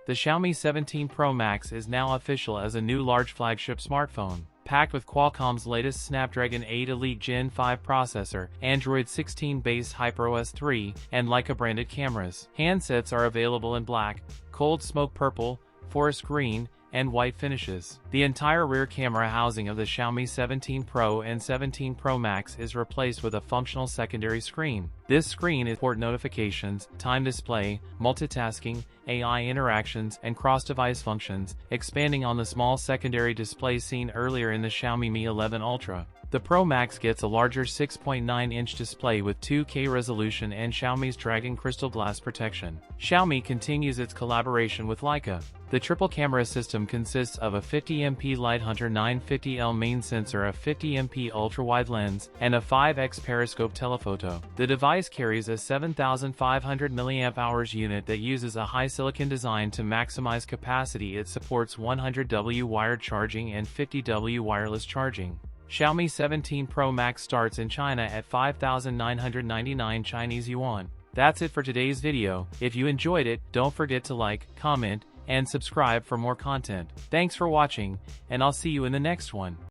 The Xiaomi 17 Pro Max is now official as a new large flagship smartphone, packed with Qualcomm's latest Snapdragon 8 Elite Gen 5 processor, Android 16 base HyperOS 3, and Leica-branded cameras. Handsets are available in black, cold smoke purple, forest green, and white finishes. The entire rear camera housing of the Xiaomi 17 Pro and 17 Pro Max is replaced with a functional secondary screen. This screen is port notifications, time display, multitasking, AI interactions, and cross-device functions, expanding on the small secondary display seen earlier in the Xiaomi Mi 11 Ultra. The Pro Max gets a larger 6.9-inch display with 2K resolution and Xiaomi's Dragon Crystal Glass protection. Xiaomi continues its collaboration with Leica. The triple camera system consists of a 50MP Lighthunter 950L main sensor, a 50MP ultra-wide lens, and a 5x periscope telephoto. The device carries a 7,500 mAh unit that uses a high-silicon design to maximize capacity. It supports 100W wired charging and 50W wireless charging. Xiaomi 17 Pro Max starts in China at 5,999 Chinese yuan. That's it for today's video. If you enjoyed it, don't forget to like, comment, and subscribe for more content. Thanks for watching, and I'll see you in the next one.